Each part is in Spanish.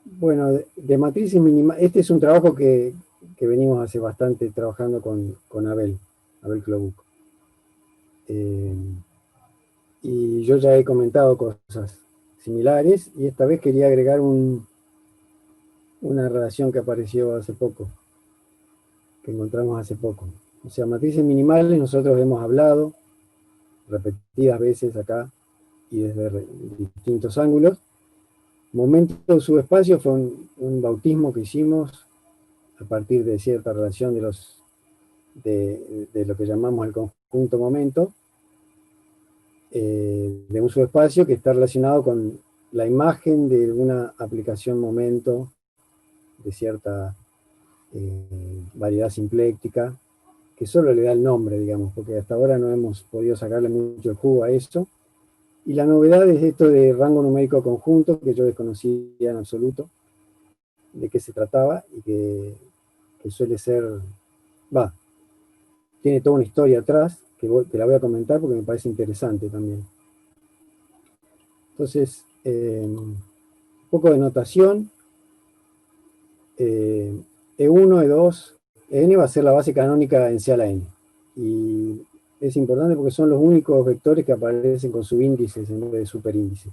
Bueno, de matrices minimales, este es un trabajo que venimos hace bastante trabajando con Abel Klobuch. Eh, y yo ya he comentado cosas similares y esta vez quería agregar una relación que apareció hace poco, que encontramos hace poco. O sea, matrices minimales nosotros hemos hablado repetidas veces acá y desde distintos ángulos. Momento subespacio fue un bautismo que hicimos a partir de cierta relación de lo que llamamos el conjunto momento, de un subespacio que está relacionado con la imagen de una aplicación momento de cierta variedad simpléctica, que solo le da el nombre, digamos, porque hasta ahora no hemos podido sacarle mucho el jugo a eso. Y la novedad es esto de rango numérico conjunto, que yo desconocía en absoluto de qué se trataba y que suele ser, va, tiene toda una historia atrás, que la voy a comentar porque me parece interesante también. Entonces, un poco de notación. E1, E2, En va a ser la base canónica en C a la N. Y es importante porque son los únicos vectores que aparecen con subíndices en vez de superíndices.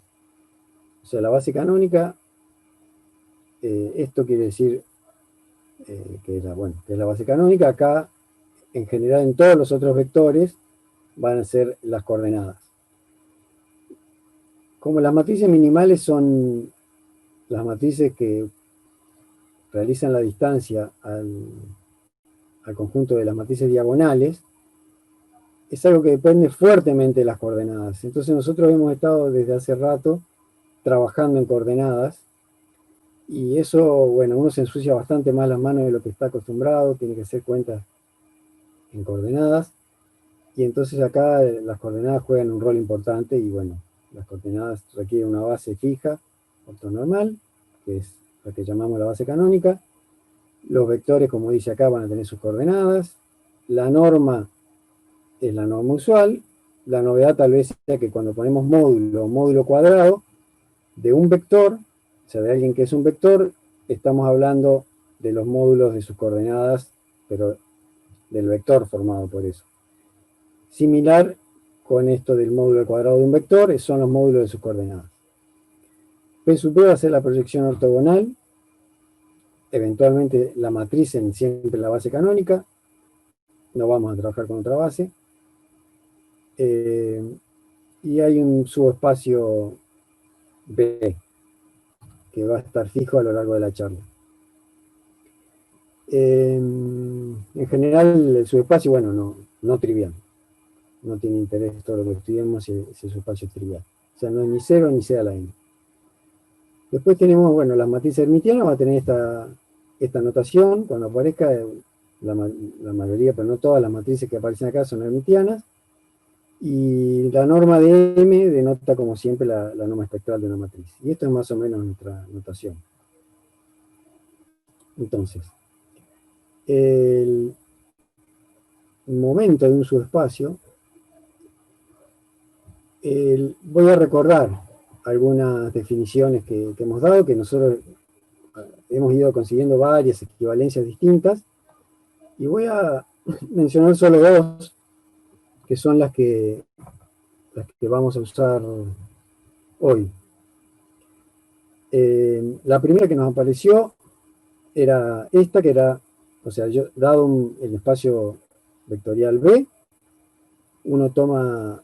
O sea, la base canónica, esto quiere decir que es la base canónica. Acá, en general, en todos los otros vectores, van a ser las coordenadas. Como las matrices minimales son las matrices que realizan la distancia al conjunto de las matrices diagonales, es algo que depende fuertemente de las coordenadas. Entonces nosotros hemos estado desde hace rato trabajando en coordenadas y eso, bueno, uno se ensucia bastante más las manos de lo que está acostumbrado, tiene que hacer cuentas en coordenadas y entonces acá las coordenadas juegan un rol importante y bueno, las coordenadas requieren una base fija, ortonormal, que es la que llamamos la base canónica. Los vectores, como dice acá, van a tener sus coordenadas. La norma es la norma usual. La novedad tal vez sea que cuando ponemos módulo o módulo cuadrado de un vector, o sea, de alguien que es un vector, estamos hablando de los módulos de sus coordenadas, pero del vector formado por eso. Similar con esto del módulo cuadrado de un vector, son los módulos de sus coordenadas. P sub P va a ser la proyección ortogonal, eventualmente la matriz en siempre la base canónica, no vamos a trabajar con otra base. Y hay un subespacio B, que va a estar fijo a lo largo de la charla. En general, el subespacio, bueno, no trivial. No tiene interés todo lo que estudiamos si ese subespacio es trivial. O sea, no es ni 0 ni C a la n. Después tenemos, bueno, las matrices hermitianas, va a tener esta notación. Cuando aparezca, la mayoría, pero no todas las matrices que aparecen acá son hermitianas. Y la norma de M denota, como siempre, la norma espectral de una matriz. Y esto es más o menos nuestra notación. Entonces, el momento de un subespacio, voy a recordar algunas definiciones que hemos dado, que nosotros hemos ido consiguiendo varias equivalencias distintas, y voy a mencionar solo dos, que son las que vamos a usar hoy. La primera que nos apareció era esta, que era, o sea, dado el espacio vectorial B, uno toma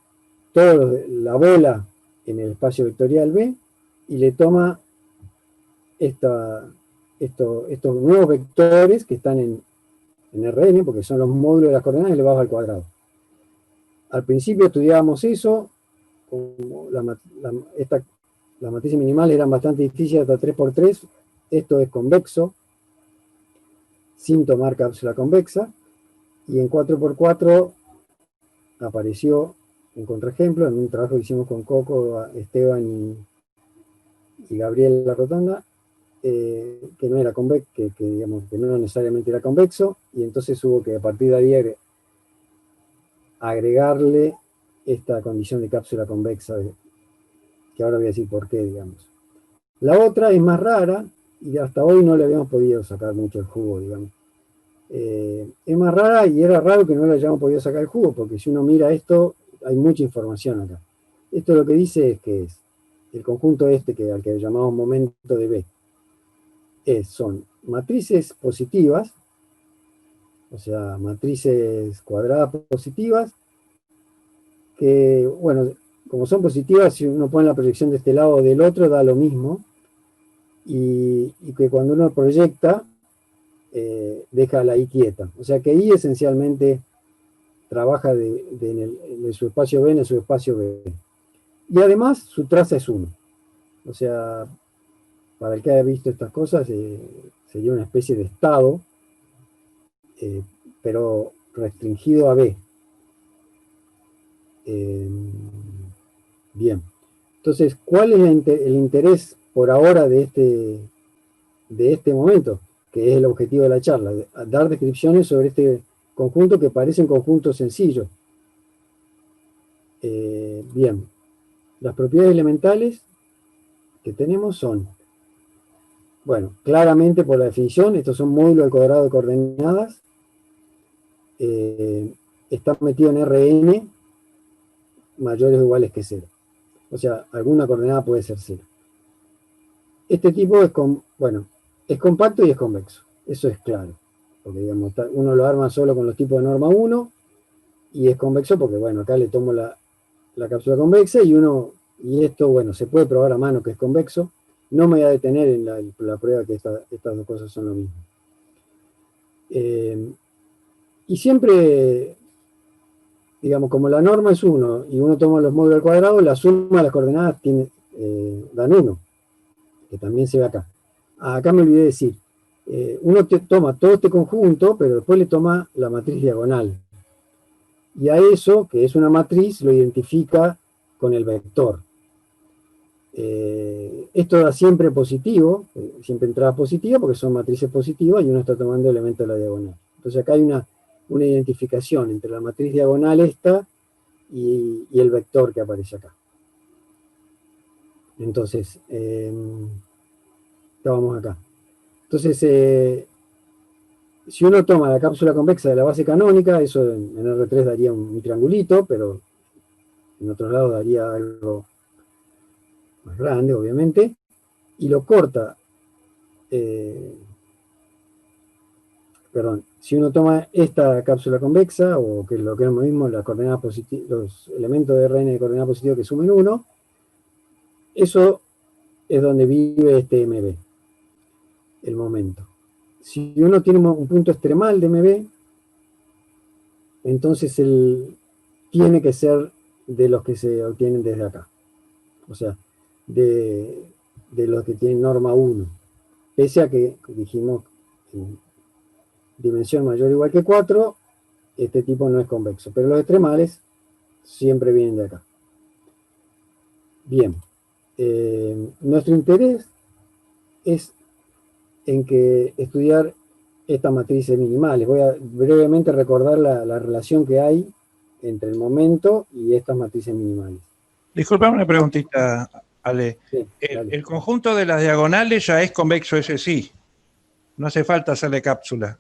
la bola en el espacio vectorial B y le toma estos nuevos vectores que están en Rn, porque son los módulos de las coordenadas elevados al cuadrado. Al principio estudiábamos eso, como las matrices minimales eran bastante difíciles hasta 3×3, esto es convexo, sin tomar cápsula convexa, y en 4×4 apareció un contraejemplo en un trabajo que hicimos con Coco, Esteban y Gabriel La Rotonda, que no era convexo, digamos, que no necesariamente era convexo, y entonces hubo que a partir de ahí agregarle esta condición de cápsula convexa, que ahora voy a decir por qué, digamos. La otra es más rara, y hasta hoy no le habíamos podido sacar mucho el jugo, digamos. Es más rara y era raro que no le hayamos podido sacar el jugo, porque si uno mira esto, hay mucha información acá. Esto lo que dice es que es el conjunto este al que llamamos momento de B. Son matrices positivas, o sea, matrices cuadradas positivas, que, bueno, como son positivas, si uno pone la proyección de este lado o del otro, da lo mismo, y que cuando uno proyecta, deja la I quieta. O sea que I esencialmente trabaja de su espacio B en el subespacio B. Y además su traza es 1. O sea, para el que haya visto estas cosas, sería una especie de estado, pero restringido a B. Bien. Entonces, ¿cuál es el interés por ahora de este momento? Que es el objetivo de la charla, dar descripciones sobre este conjunto que parece un conjunto sencillo. Bien, las propiedades elementales que tenemos son, bueno, claramente por la definición, estos son módulos al cuadrado de coordenadas, están metidos en Rn mayores o iguales que 0. O sea, alguna coordenada puede ser 0. Este tipo es compacto y es convexo. Eso es claro. Porque digamos, uno lo arma solo con los tipos de norma 1 y es convexo porque, bueno, acá le tomo la cápsula convexa y esto, bueno, se puede probar a mano que es convexo. No me voy a detener en la prueba que estas dos cosas son lo mismo. Y siempre, digamos, como la norma es 1 y uno toma los módulos al cuadrado, la suma de las coordenadas dan 1, que también se ve acá. Acá me olvidé decir, uno toma todo este conjunto, pero después le toma la matriz diagonal. Y a eso, que es una matriz, lo identifica con el vector. Esto da siempre positivo, siempre entrada positiva, porque son matrices positivas y uno está tomando elementos de la diagonal. Entonces acá hay una identificación entre la matriz diagonal esta y el vector que aparece acá. Entonces, vamos acá. Entonces, si uno toma la cápsula convexa de la base canónica, eso en R3 daría un triangulito, pero en otros lados daría algo más grande, obviamente, y lo corta, si uno toma esta cápsula convexa, o que lo que es lo mismo, las coordenadas los elementos de Rn de coordenada positiva que sumen 1, eso es donde vive este MB, el momento. Si uno tiene un punto extremal de MB, entonces tiene que ser de los que se obtienen desde acá. O sea, de los que tienen norma 1. Pese a que dijimos en dimensión mayor o igual que 4, este tipo no es convexo. Pero los extremales siempre vienen de acá. Bien. Nuestro interés es en que estudiar estas matrices minimales. Voy a brevemente recordar la relación que hay entre el momento y estas matrices minimales. Disculpa una preguntita, Ale. Sí, el conjunto de las diagonales ya es convexo, ese sí. No hace falta hacerle cápsula.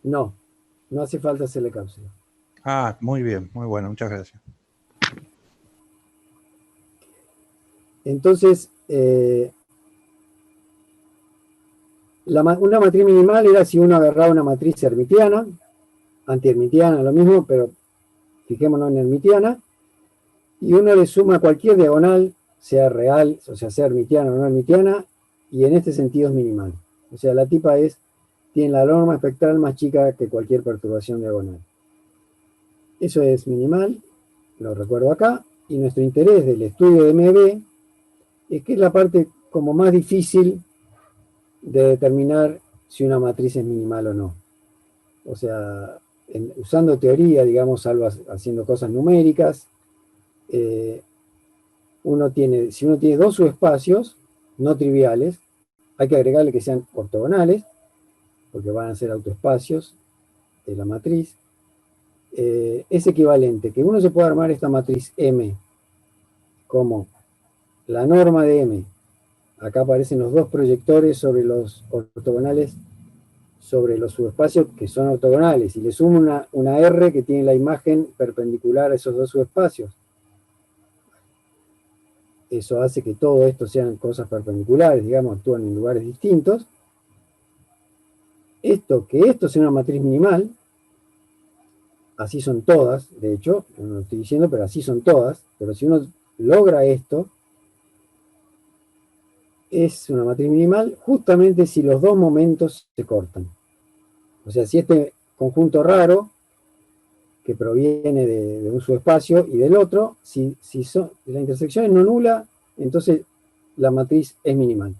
No hace falta hacerle cápsula. Ah, muy bien, muy bueno, muchas gracias. Entonces, una matriz minimal era si uno agarraba una matriz hermitiana, antihermitiana, lo mismo, pero fijémonos en hermitiana, y uno le suma cualquier diagonal, sea real, o sea hermitiana o no hermitiana, y en este sentido es minimal. O sea, la tipa tiene la norma espectral más chica que cualquier perturbación diagonal. Eso es minimal, lo recuerdo acá, y nuestro interés del estudio de MB es que es la parte como más difícil de determinar si una matriz es minimal o no. O sea, usando teoría, digamos, salvo haciendo cosas numéricas, si uno tiene dos subespacios no triviales, hay que agregarle que sean ortogonales, porque van a ser autoespacios de la matriz. Es equivalente que uno se pueda armar esta matriz M como la norma de M acá aparecen los dos proyectores sobre los ortogonales, sobre los subespacios que son ortogonales, y le sumo una R que tiene la imagen perpendicular a esos dos subespacios. Eso hace que todo esto sean cosas perpendiculares, digamos, actúan en lugares distintos. Que esto sea una matriz minimal, así son todas, de hecho, no lo estoy diciendo, pero así son todas, pero si uno logra esto, es una matriz minimal justamente si los dos momentos se cortan. O sea, si este conjunto raro, que proviene de un subespacio y del otro, si la intersección es no nula, entonces la matriz es minimal.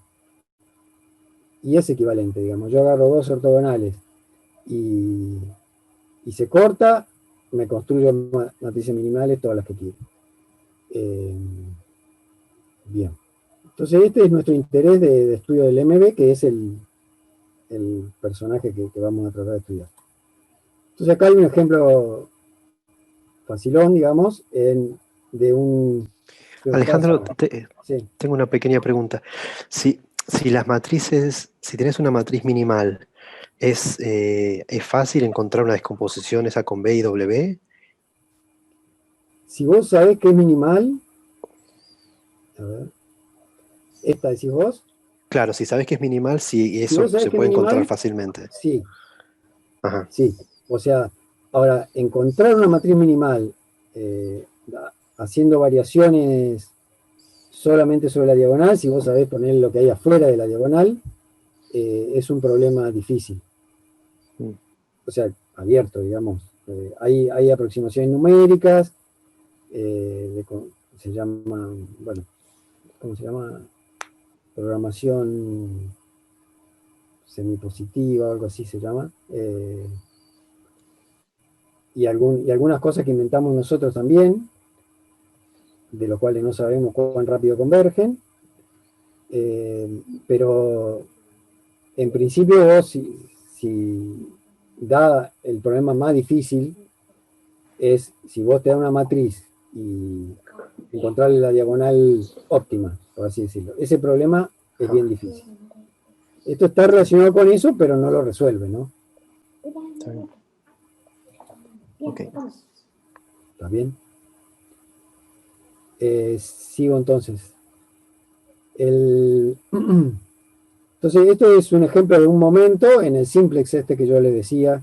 Y es equivalente, digamos. Yo agarro dos ortogonales y se corta, me construyo matrices minimales, todas las que quiero. Bien. Entonces este es nuestro interés de estudio del MB, que es el personaje que vamos a tratar de estudiar. Entonces acá hay un ejemplo facilón, digamos, de un... Alejandro, sí. Tengo una pequeña pregunta. Si las matrices, si tenés una matriz minimal, ¿es fácil encontrar una descomposición esa con B y W? Si vos sabés que es minimal, a ver, ¿esta decís vos? Claro, si sabés que es minimal, sí, eso se puede encontrar fácilmente. Sí. Ajá. Sí. O sea, ahora, encontrar una matriz minimal haciendo variaciones solamente sobre la diagonal, si vos sabés poner lo que hay afuera de la diagonal, es un problema difícil. O sea, abierto, digamos. Hay aproximaciones numéricas, se llama, bueno, ¿cómo se llama? Programación semipositiva, algo así se llama. Y algunas cosas que inventamos nosotros también, de los cuales no sabemos cuán rápido convergen, pero en principio vos, si da el problema más difícil, es si vos te das una matriz y encontrarle la diagonal óptima, por así decirlo. Ese problema es bien difícil. Esto está relacionado con eso, pero no lo resuelve, ¿no? Está bien. Ok. ¿Está bien? Sigo entonces. Entonces, esto es un ejemplo de un momento en el simplex este que yo les decía,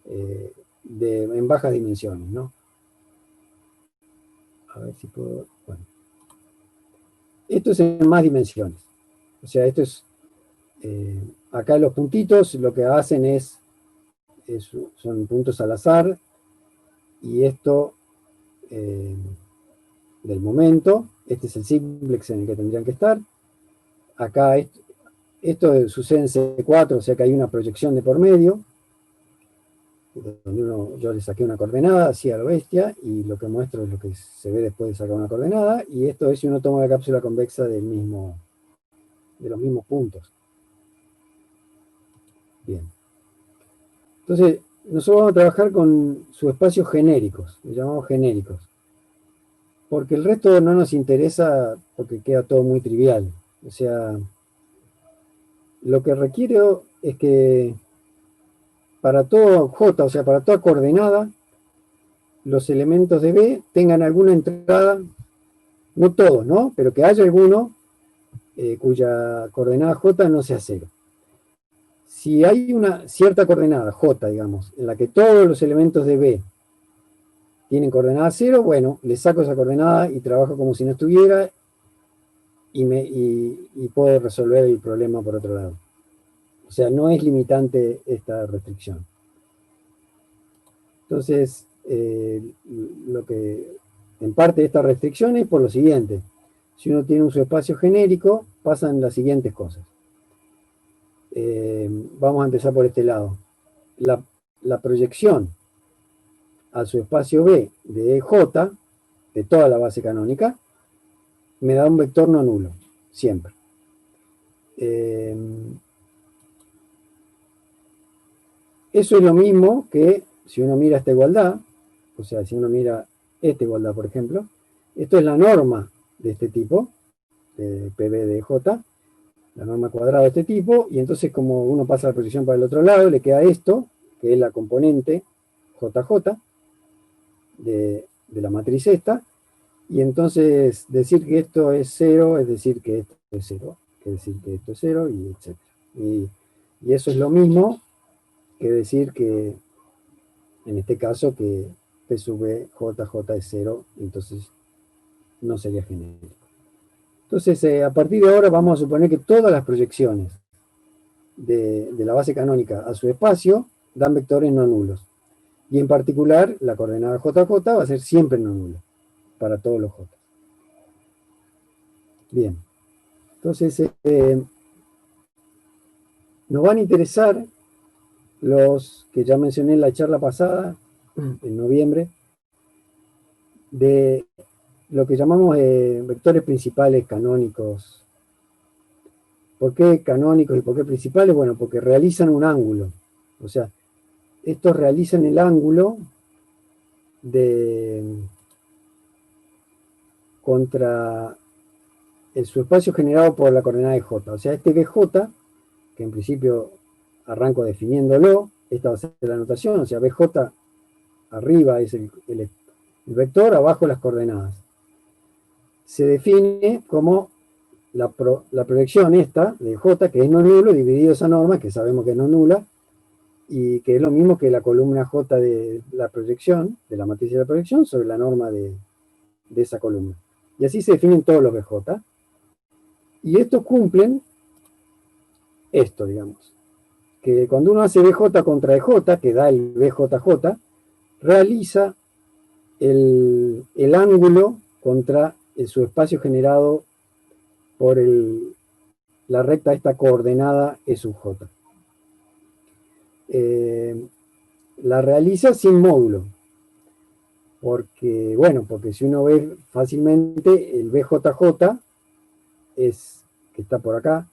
en bajas dimensiones, ¿no? A ver si puedo... Bueno. Esto es en más dimensiones. O sea, esto es... acá los puntitos lo que hacen son puntos al azar, y esto del momento, este es el simplex en el que tendrían que estar. Acá esto sucede en C4, o sea que hay una proyección de por medio, donde yo le saqué una coordenada así a lo bestia, y lo que muestro es lo que se ve después de sacar una coordenada, y esto es si uno toma la cápsula convexa de los mismos puntos. Bien. Entonces, nosotros vamos a trabajar con subespacios genéricos, los llamamos genéricos, porque el resto no nos interesa porque queda todo muy trivial. O sea, lo que requiero es que para todo J, o sea, para toda coordenada, los elementos de B tengan alguna entrada, no todos, ¿no? Pero que haya alguno cuya coordenada J no sea 0. Si hay una cierta coordenada J, digamos, en la que todos los elementos de B tienen coordenada 0, bueno, le saco esa coordenada y trabajo como si no estuviera y puedo resolver el problema por otro lado. O sea, no es limitante esta restricción. Entonces, lo que en parte de esta restricción es por lo siguiente. Si uno tiene un subespacio genérico, pasan las siguientes cosas. Vamos a empezar por este lado. La proyección al subespacio B de J, de toda la base canónica, me da un vector no nulo, siempre. Eso es lo mismo que si uno mira esta igualdad, o sea, si uno mira esta igualdad, por ejemplo, esto es la norma de este tipo, de PB de J, la norma cuadrada de este tipo, y entonces como uno pasa la proyección para el otro lado, le queda esto, que es la componente JJ de la matriz esta, y entonces decir que esto es 0 es decir que esto es 0, que decir que esto es 0, y etc. Y eso es lo mismo que decir que, en este caso, que P sub B, JJ es 0, entonces no sería genérico. Entonces, a partir de ahora vamos a suponer que todas las proyecciones de la base canónica a su espacio dan vectores no nulos. Y en particular, la coordenada JJ va a ser siempre no nula para todos los J. Bien. Entonces, nos van a interesar los que ya mencioné en la charla pasada, en noviembre, de lo que llamamos vectores principales canónicos. ¿Por qué canónicos y por qué principales? Bueno, porque realizan un ángulo. O sea, estos realizan el ángulo contra el subespacio generado por la coordenada de J. O sea, este BJ, que en principio arranco definiéndolo, esta va a ser la notación, o sea, BJ arriba es el vector, abajo las coordenadas. Se define como la proyección esta de J, que es no nulo, dividido esa norma, que sabemos que es no nula, y que es lo mismo que la columna J de la proyección, de la matriz de la proyección, sobre la norma de esa columna. Y así se definen todos los BJ. Y estos cumplen esto, digamos, que cuando uno hace BJ contra EJ, que da el BJJ, realiza el ángulo contra el subespacio generado por la recta esta coordenada E sub J. La realiza sin módulo, porque, bueno, porque si uno ve fácilmente, el BJJ que está por acá,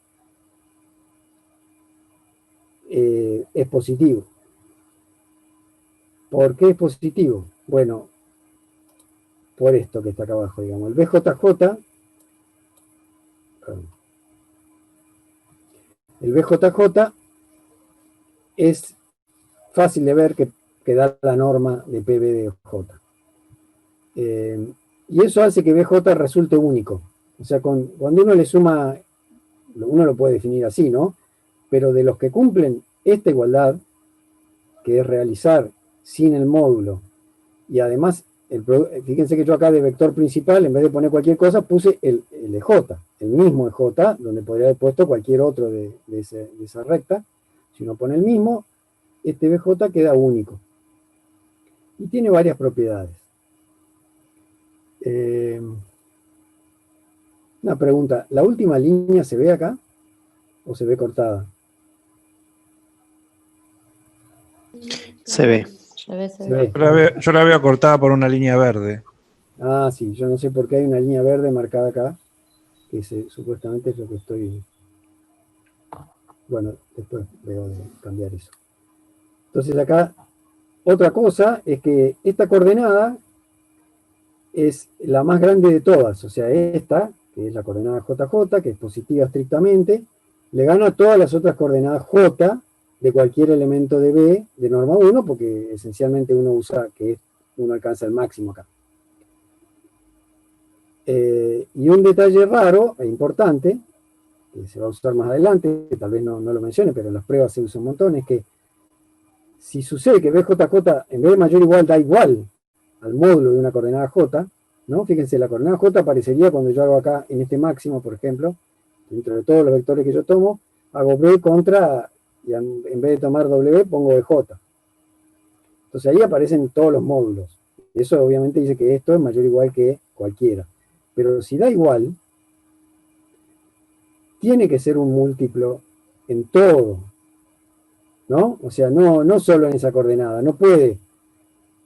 es positivo. ¿Por qué es positivo? Bueno, por esto que está acá abajo, digamos. El BJJ, es fácil de ver que da la norma de PB de J. Y eso hace que BJ resulte único. O sea, cuando uno le suma, uno lo puede definir así, ¿no? Pero de los que cumplen esta igualdad, que es realizar sin el módulo, y además, fíjense que yo acá de vector principal, en vez de poner cualquier cosa, puse el EJ, el mismo EJ, donde podría haber puesto cualquier otro de esa recta. Si uno pone el mismo, este BJ queda único. Y tiene varias propiedades. Una pregunta, ¿la última línea se ve acá o se ve cortada? Se ve. Se ve. Yo la veo cortada por una línea verde. Ah, sí, yo no sé por qué hay una línea verde marcada acá, que supuestamente es lo que estoy... Bueno, después veo de cambiar eso. Entonces acá, otra cosa es que esta coordenada es la más grande de todas, o sea, esta, que es la coordenada JJ, que es positiva estrictamente, le gana a todas las otras coordenadas J de cualquier elemento de B de norma 1, porque esencialmente uno usa que uno alcanza el máximo acá. Y un detalle raro e importante, que se va a usar más adelante, que tal vez no lo mencione, pero en las pruebas se usa un montón, es que si sucede que BJJ en vez de mayor o igual da igual al módulo de una coordenada J, ¿no? Fíjense, la coordenada J aparecería cuando yo hago acá en este máximo, por ejemplo, dentro de todos los vectores que yo tomo, hago B contra, y en vez de tomar W pongo BJ. Entonces ahí aparecen todos los módulos. Y eso obviamente dice que esto es mayor o igual que cualquiera. Pero si da igual, tiene que ser un múltiplo en todo, ¿no? O sea, no solo en esa coordenada, no puede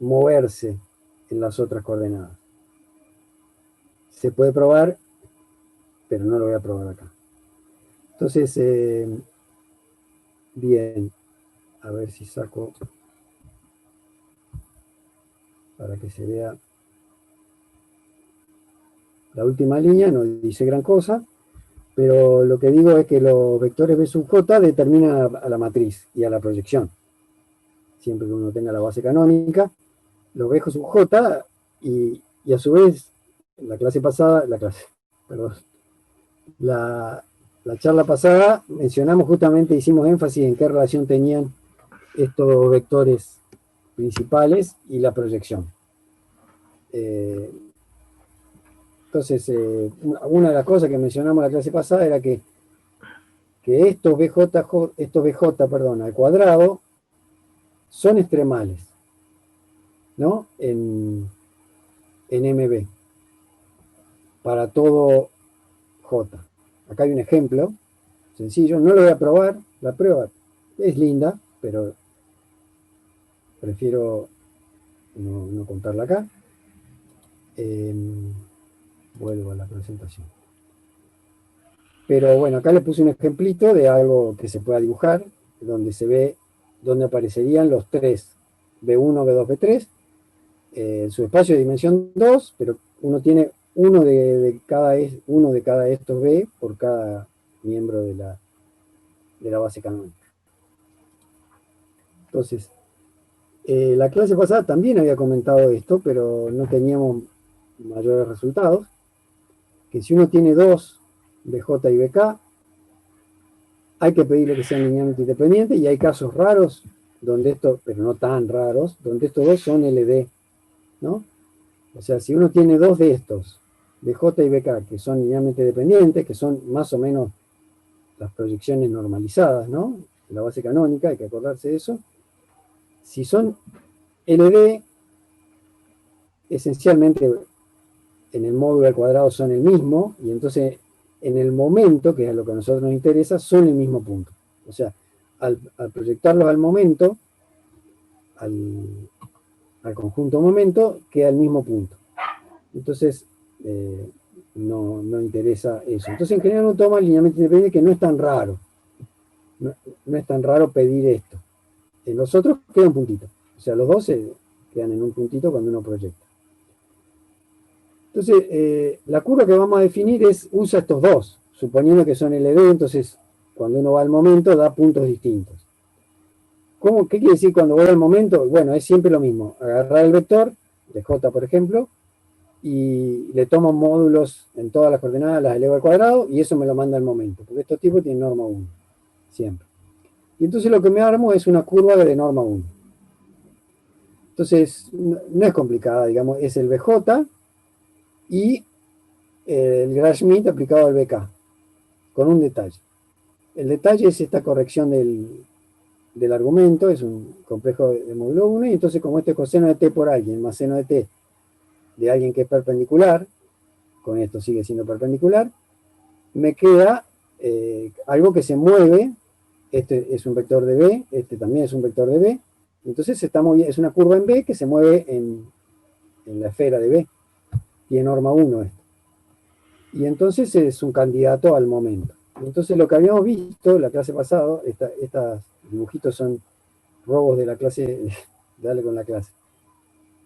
moverse en las otras coordenadas. Se puede probar, pero no lo voy a probar acá. Entonces, bien, a ver si saco para que se vea. La última línea no dice gran cosa, Pero lo que digo es que los vectores B sub j determinan a la matriz y a la proyección. Siempre que uno tenga la base canónica, los B sub j, y a su vez, la charla pasada mencionamos justamente, hicimos énfasis en qué relación tenían estos vectores principales y la proyección. Entonces, una de las cosas que mencionamos en la clase pasada era que estos BJ al cuadrado son extremales, ¿no? En MB, para todo J. Acá hay un ejemplo sencillo, no lo voy a probar, la prueba es linda, pero prefiero no contarla acá. Vuelvo a la presentación. Pero bueno, acá le puse un ejemplito de algo que se pueda dibujar, donde se ve dónde aparecerían los tres, B1, B2, B3, su espacio de dimensión 2, pero uno tiene uno de cada de estos B por cada miembro de la base canónica. Entonces, la clase pasada también había comentado esto, pero no teníamos mayores resultados, que si uno tiene dos BJ y BK, hay que pedirle que sean linealmente independientes, y hay casos raros, pero no tan raros, donde estos dos son LD, ¿no? O sea, si uno tiene dos de estos, BJ y BK, que son linealmente dependientes, que son más o menos las proyecciones normalizadas, ¿no? La base canónica, hay que acordarse de eso. Si son LD, esencialmente en el módulo al cuadrado son el mismo, y entonces en el momento, que es a lo que a nosotros nos interesa, son el mismo punto. O sea, al proyectarlos al momento, al conjunto momento, queda el mismo punto. Entonces, no interesa eso. Entonces, en general uno toma linealmente independiente, que no es tan raro. No es tan raro pedir esto. En los otros queda un puntito. O sea, los dos se quedan en un puntito cuando uno proyecta. Entonces, la curva que vamos a definir usa estos dos, suponiendo que son LD, entonces cuando uno va al momento da puntos distintos. ¿Qué quiere decir cuando voy al momento? Bueno, es siempre lo mismo. Agarrar el vector, de J por ejemplo, y le tomo módulos en todas las coordenadas, las elevo al cuadrado, y eso me lo manda al momento, porque estos tipos tienen norma 1, siempre. Y entonces lo que me armo es una curva de norma 1. Entonces, no es complicada, digamos, es el BJ y el Gram-Schmidt aplicado al BK, con un detalle. El detalle es esta corrección del argumento, es un complejo de módulo 1, y entonces como este es coseno de t por alguien, más seno de t de alguien que es perpendicular, con esto sigue siendo perpendicular, me queda algo que se mueve, este es un vector de B, este también es un vector de B, entonces es una curva en B que se mueve en la esfera de B, tiene norma 1 esto. Y entonces es un candidato al momento. Entonces lo que habíamos visto la clase pasada, estos dibujitos son robos de la clase, dale con la clase,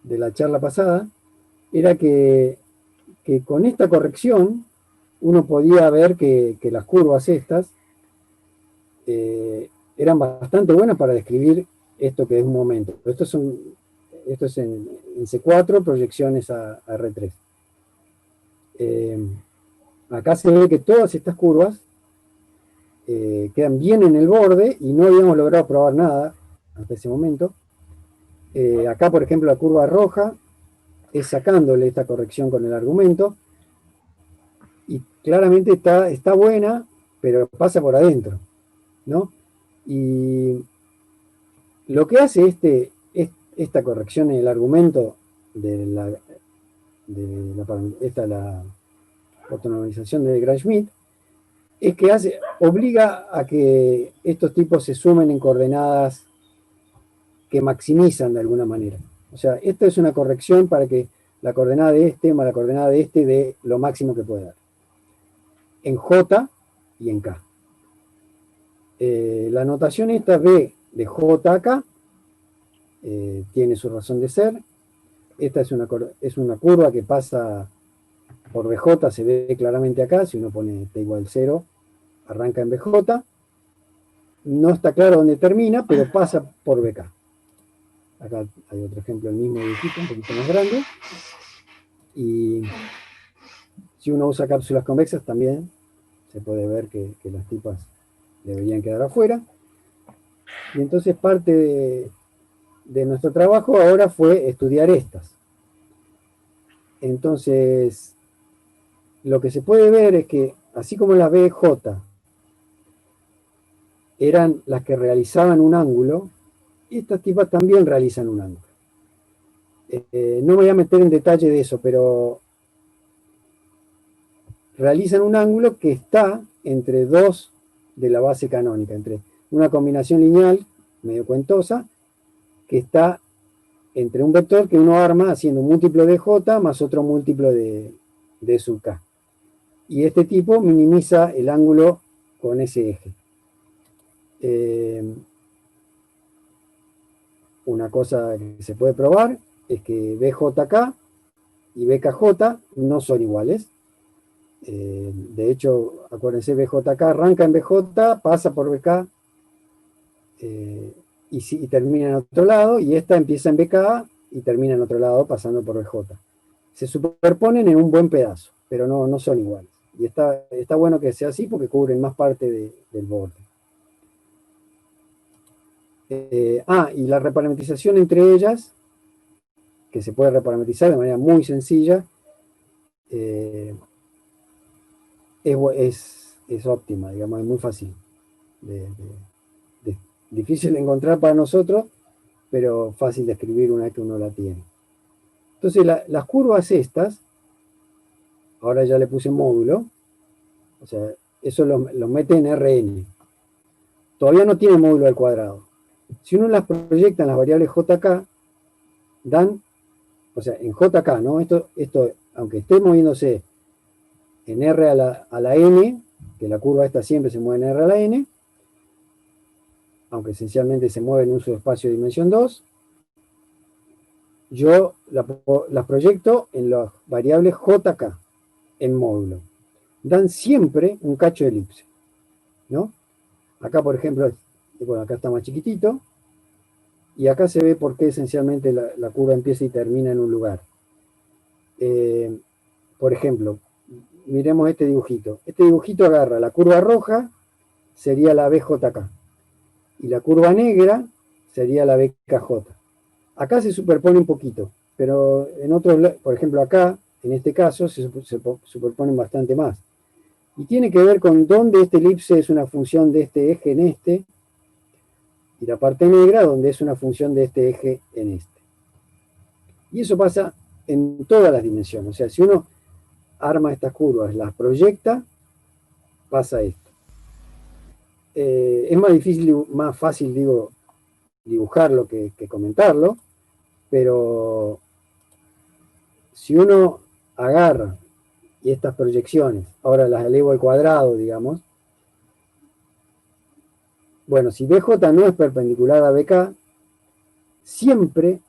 de la charla pasada, era que con esta corrección uno podía ver que las curvas estas eran bastante buenas para describir esto que es un momento. Esto es en C4, proyecciones a R3. Acá se ve que todas estas curvas quedan bien en el borde y no habíamos logrado probar nada hasta ese momento. Acá, por ejemplo, la curva roja es sacándole esta corrección con el argumento, y claramente está buena, pero pasa por adentro, ¿no? Y lo que hace esta corrección en el argumento de la ortonormalización de Gram-Schmidt es que obliga a que estos tipos se sumen en coordenadas que maximizan de alguna manera. O sea, esta es una corrección para que la coordenada de este más la coordenada de este dé lo máximo que puede dar. En J y en K. La notación esta B de J acá tiene su razón de ser. Esta es una curva que pasa por BJ se ve claramente acá, si uno pone t igual 0, arranca en BJ. No está claro dónde termina, pero pasa por BK. Acá hay otro ejemplo, el mismo dibujito, un poquito más grande. Y si uno usa cápsulas convexas también se puede ver que las tipas deberían quedar afuera. Y entonces parte de nuestro trabajo ahora fue estudiar estas. Entonces, lo que se puede ver es que, así como las BJ eran las que realizaban un ángulo, estas tipas también realizan un ángulo. No me voy a meter en detalle de eso, pero realizan un ángulo que está entre dos de la base canónica, entre una combinación lineal medio cuentosa, que está entre un vector que uno arma haciendo un múltiplo de J más otro múltiplo de sub K. Y este tipo minimiza el ángulo con ese eje. Una cosa que se puede probar es que BJK y BKJ no son iguales. De hecho, acuérdense, BJK arranca en BJ, pasa por BK y termina en otro lado, y esta empieza en BK y termina en otro lado pasando por BJ. Se superponen en un buen pedazo, pero no son iguales. Y está bueno que sea así porque cubren más parte del borde. Y la reparametrización entre ellas, que se puede reparametrizar de manera muy sencilla, es óptima, digamos, es muy fácil. Difícil de encontrar para nosotros, pero fácil de escribir una vez que uno la tiene. Entonces, las curvas estas, ahora ya le puse módulo, o sea, eso lo mete en Rn. Todavía no tiene módulo al cuadrado. Si uno las proyecta en las variables JK, dan, o sea, en JK, ¿no? Esto aunque esté moviéndose en R a la N, que la curva esta siempre se mueve en R a la N, aunque esencialmente se mueve en un subespacio de dimensión 2, yo las proyecto en las variables JK, en módulo. Dan siempre un cacho de elipse, ¿no? Acá, por ejemplo, bueno, acá está más chiquitito, y acá se ve por qué esencialmente la curva empieza y termina en un lugar. Por ejemplo, miremos este dibujito. Este dibujito agarra la curva roja, sería la BJK, y la curva negra sería la BKJ. Acá se superpone un poquito, pero en otros, por ejemplo acá, en este caso, se superponen bastante más. Y tiene que ver con dónde este elipse es una función de este eje en este, y la parte negra donde es una función de este eje en este. Y eso pasa en todas las dimensiones. O sea, si uno arma estas curvas, las proyecta, pasa esto. Es más fácil, digo, dibujarlo que comentarlo, pero si uno agarra y estas proyecciones, ahora las elevo al cuadrado, digamos, bueno, si BJ no es perpendicular a BK, siempre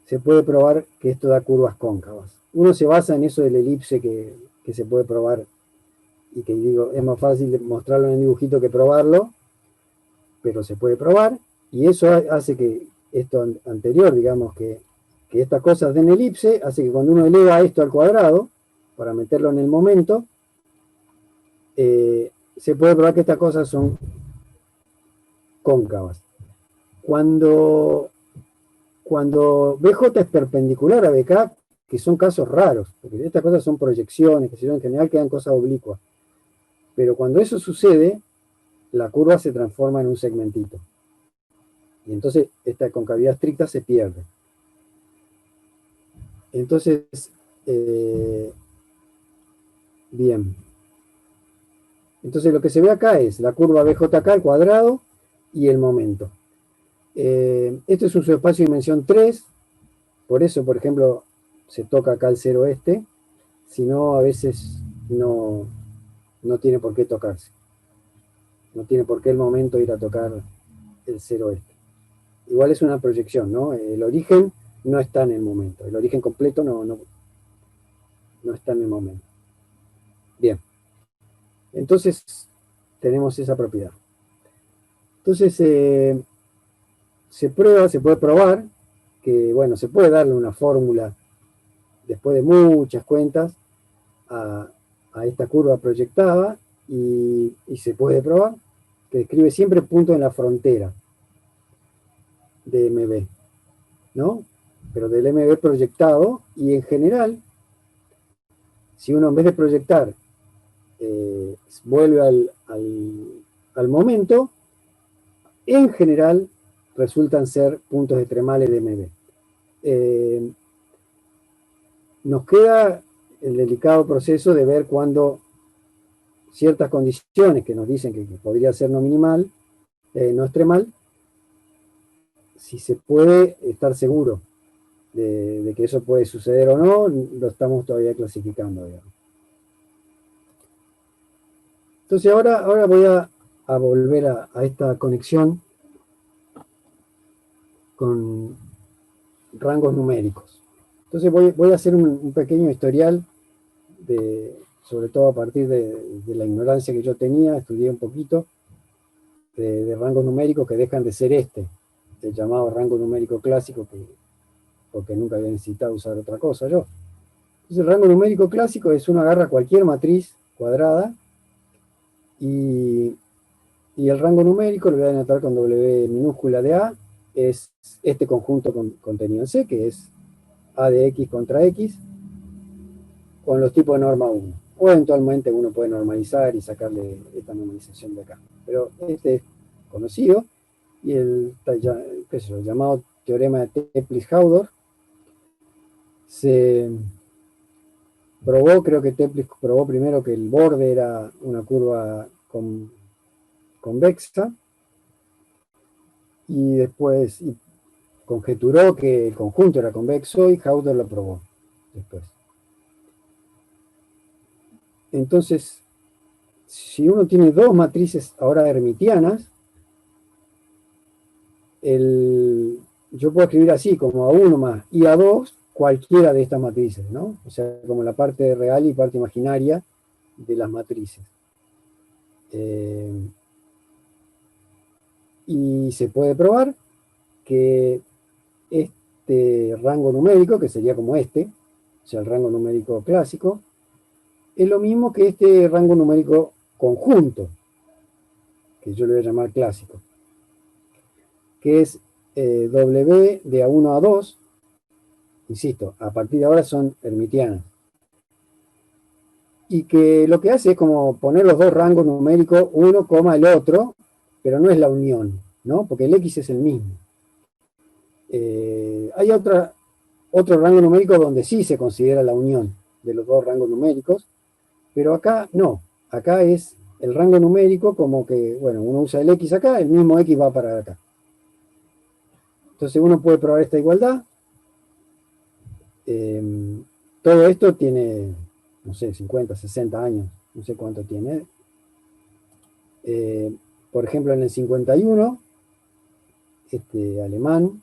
se puede probar que esto da curvas cóncavas. Uno se basa en eso del elipse que se puede probar y que digo, es más fácil mostrarlo en el dibujito que probarlo, pero se puede probar, y eso hace que esto anterior, digamos, que estas cosas den elipse, hace que cuando uno eleva esto al cuadrado, para meterlo en el momento, se puede probar que estas cosas son cóncavas. Cuando BJ es perpendicular a BK, que son casos raros, porque estas cosas son proyecciones, que en general quedan cosas oblicuas. Pero cuando eso sucede, la curva se transforma en un segmentito. Y entonces esta concavidad estricta se pierde. Entonces, bien. Entonces lo que se ve acá es la curva BJK al cuadrado y el momento. Esto es un subespacio de dimensión 3, por eso, por ejemplo, se toca acá el cero este, si no, a veces no tiene por qué tocarse. No tiene por qué el momento ir a tocar el cero este. Igual es una proyección, ¿no? El origen no está en el momento. El origen completo no está en el momento. Bien. Entonces, tenemos esa propiedad. Entonces, se puede probar que, bueno, se puede darle una fórmula después de muchas cuentas a esta curva proyectada y se puede probar que describe siempre puntos en la frontera de MB, ¿no? Pero del MB proyectado, y en general, si uno en vez de proyectar vuelve al momento, en general resultan ser puntos extremales de MB. Nos queda el delicado proceso de ver cuando ciertas condiciones que nos dicen que podría ser no minimal, no extremal, si se puede estar seguro de que eso puede suceder o no, lo estamos todavía clasificando, digamos. Entonces ahora voy a volver a esta conexión con rangos numéricos. Entonces voy a hacer un pequeño historial, sobre todo a partir de la ignorancia que yo tenía, estudié un poquito de rangos numéricos que dejan de ser el llamado rango numérico clásico, porque nunca había necesitado usar otra cosa yo. Entonces el rango numérico clásico es uno agarra cualquier matriz cuadrada y el rango numérico, lo voy a anotar con W minúscula de A, es este conjunto contenido en C, que es A de X contra X, con los tipos de norma 1. O eventualmente uno puede normalizar y sacarle esta normalización de acá. Pero este es conocido, y el llamado teorema de Teplitz-Haudor se probó, creo que Teplitz probó primero que el borde era una curva convexa, y después conjeturó que el conjunto era convexo, y Haudor lo probó después. Entonces, si uno tiene dos matrices ahora hermitianas, yo puedo escribir así, como A1 más y A2, cualquiera de estas matrices, ¿no? O sea, como la parte real y parte imaginaria de las matrices. Y se puede probar que este rango numérico, que sería como o sea, el rango numérico clásico, es lo mismo que este rango numérico conjunto, que yo le voy a llamar clásico, que es W de A1 a 2, insisto, a partir de ahora son hermitianas, y que lo que hace es como poner los dos rangos numéricos, uno coma el otro, pero no es la unión, ¿no? Porque el X es el mismo. Hay otro rango numérico donde sí se considera la unión de los dos rangos numéricos, pero acá no. Acá es el rango numérico como que, bueno, uno usa el X acá, el mismo X va para acá. Entonces uno puede probar esta igualdad. Todo esto tiene, no sé, 50, 60 años, no sé cuánto tiene. Por ejemplo, en el 51, este alemán,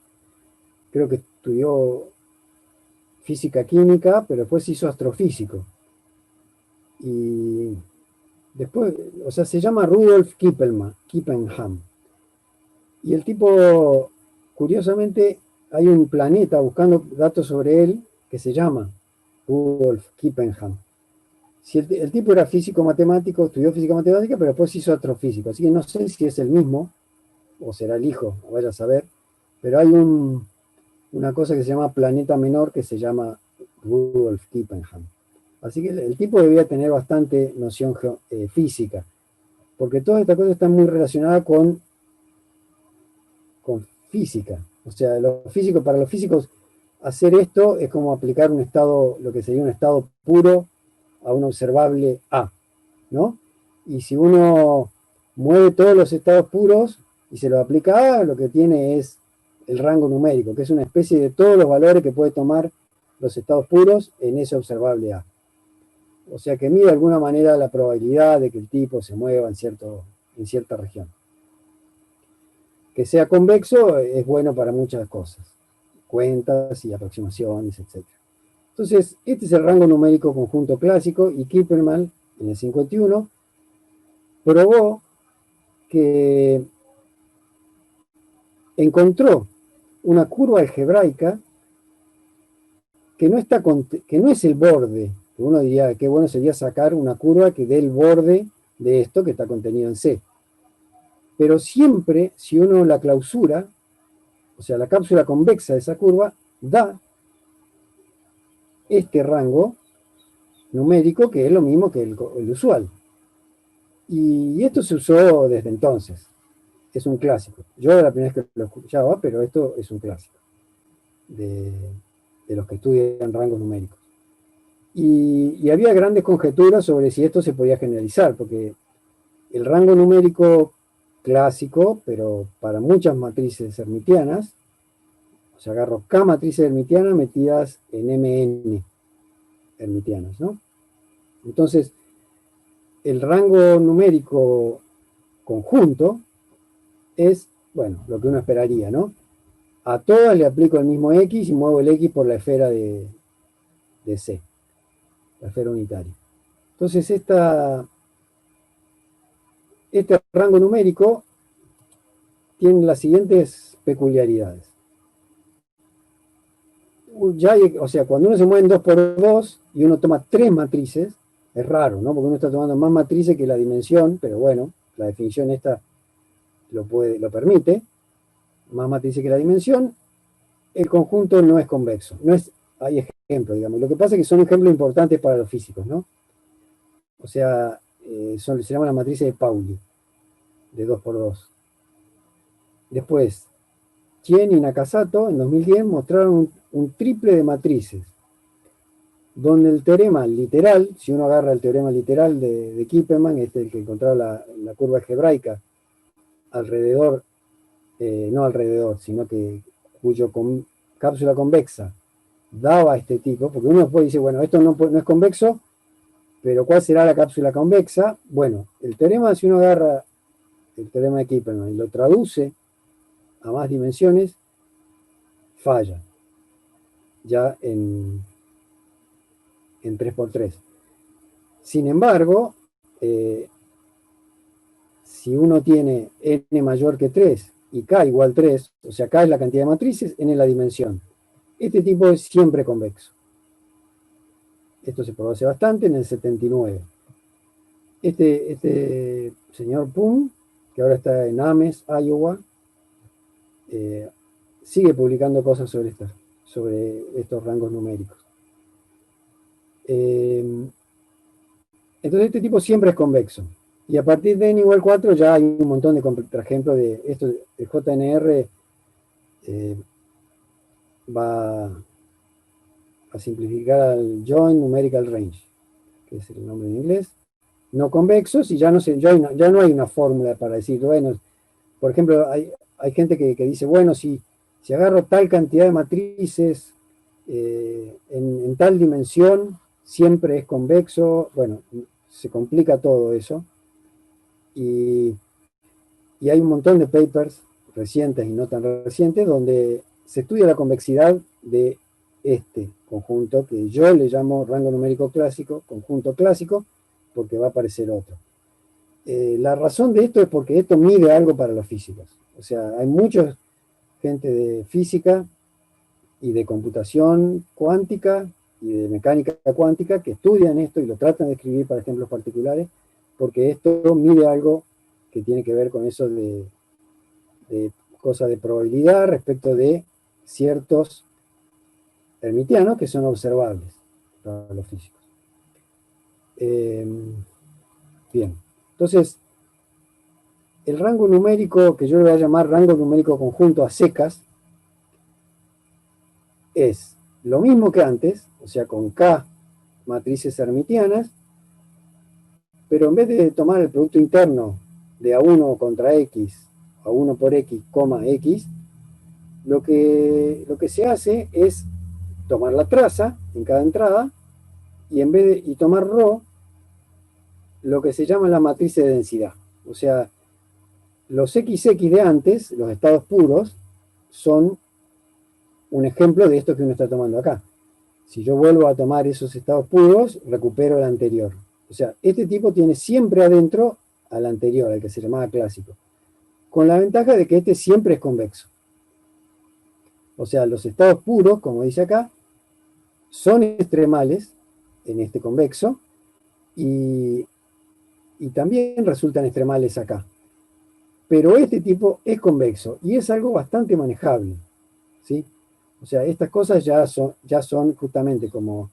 creo que estudió física química, pero después se hizo astrofísico. Y después, o sea, se llama Rudolf Kippenham. Y el tipo, curiosamente, hay un planeta buscando datos sobre él que se llama Rudolf Kippenham. Si el tipo era físico matemático, estudió física matemática, pero después se hizo astrofísico. Así que no sé si es el mismo, o será el hijo, o vaya a saber. Pero hay una cosa que se llama planeta menor que se llama Rudolf Kippenham. Así que el tipo debía tener bastante noción física, porque todas estas cosas están muy relacionadas con física. O sea, para los físicos, hacer esto es como aplicar un estado, lo que sería un estado puro, a un observable A, ¿no? Y si uno mueve todos los estados puros y se lo aplica a A, lo que tiene es el rango numérico, que es una especie de todos los valores que puede tomar los estados puros en ese observable A. O sea que mide de alguna manera la probabilidad de que el tipo se mueva en cierta región. Que sea convexo es bueno para muchas cosas, cuentas y aproximaciones, etc. Entonces, este es el rango numérico conjunto clásico, y Kippenham en el 51, probó que encontró una curva algebraica que no es el borde. Uno diría, qué bueno sería sacar una curva que dé el borde de esto que está contenido en C. Pero siempre, si uno la clausura, o sea, la cápsula convexa de esa curva, da este rango numérico que es lo mismo que el usual. Y esto se usó desde entonces. Es un clásico. Yo era la primera vez que lo escuchaba, pero esto es un clásico de los que estudian rangos numéricos. Y había grandes conjeturas sobre si esto se podía generalizar, porque el rango numérico clásico, pero para muchas matrices hermitianas, o sea, agarro K matrices hermitianas metidas en MN hermitianas, ¿no? Entonces, el rango numérico conjunto es, bueno, lo que uno esperaría, ¿no? A todas le aplico el mismo X y muevo el X por la esfera de C, la esfera unitaria. Entonces, este rango numérico tiene las siguientes peculiaridades. O sea, cuando uno se mueve en 2×2 y uno toma 3 matrices, es raro, ¿no? Porque uno está tomando más matrices que la dimensión, pero bueno, la definición esta lo permite, más matrices que la dimensión. El conjunto no es convexo, hay ejemplos, digamos. Lo que pasa es que son ejemplos importantes para los físicos, ¿no? O sea, se llaman las matrices de Pauli, de 2×2. Después, Chien y Nakasato en 2010 mostraron un triple de matrices, donde el teorema literal, si uno agarra el teorema literal de Kipperman, este es el que encontraba la curva algebraica alrededor, no alrededor, sino que cuyo cápsula convexa daba este tipo, porque uno después dice, bueno, esto no es convexo, pero ¿cuál será la cápsula convexa? Bueno, el teorema, si uno agarra el teorema de Kipperman y lo traduce a más dimensiones, falla, ya en 3×3. Sin embargo, si uno tiene n mayor que 3 y k igual 3, o sea, k es la cantidad de matrices, n es la dimensión. Este tipo es siempre convexo. Esto se probó hace bastante, en el 79. Este señor Pum, que ahora está en Ames, Iowa, sigue publicando cosas sobre estos rangos numéricos. Entonces este tipo siempre es convexo. Y a partir de n igual 4 ya hay un montón de contraejemplos de esto. El JNR va a simplificar al Joint Numerical Range, que es el nombre en inglés, no convexos, y ya no hay una fórmula para decir, bueno, por ejemplo, hay gente que dice, bueno, si agarro tal cantidad de matrices en tal dimensión, siempre es convexo. Bueno, se complica todo eso. Y hay un montón de papers recientes y no tan recientes donde se estudia la convexidad de este conjunto que yo le llamo rango numérico clásico, conjunto clásico, porque va a aparecer otro. La razón de esto es porque esto mide algo para los físicos. O sea, hay mucha gente de física y de computación cuántica y de mecánica cuántica que estudian esto y lo tratan de escribir para ejemplos particulares, porque esto mide algo que tiene que ver con eso de cosas de probabilidad respecto de ciertos hermitianos que son observables para los físicos. Bien, entonces, el rango numérico, que yo le voy a llamar rango numérico conjunto a secas, es lo mismo que antes, o sea, con K matrices hermitianas, pero en vez de tomar el producto interno de A1 contra X, A1 por X, X, lo que se hace es tomar la traza en cada entrada y tomar ρ, lo que se llama la matriz de densidad. O sea, los XX de antes, los estados puros, son un ejemplo de esto que uno está tomando acá. Si yo vuelvo a tomar esos estados puros, recupero el anterior. O sea, este tipo tiene siempre adentro al anterior, al que se llamaba clásico, con la ventaja de que este siempre es convexo. O sea, los estados puros, como dice acá, son extremales en este convexo y también resultan extremales acá. Pero este tipo es convexo y es algo bastante manejable, ¿sí? O sea, estas cosas ya son justamente como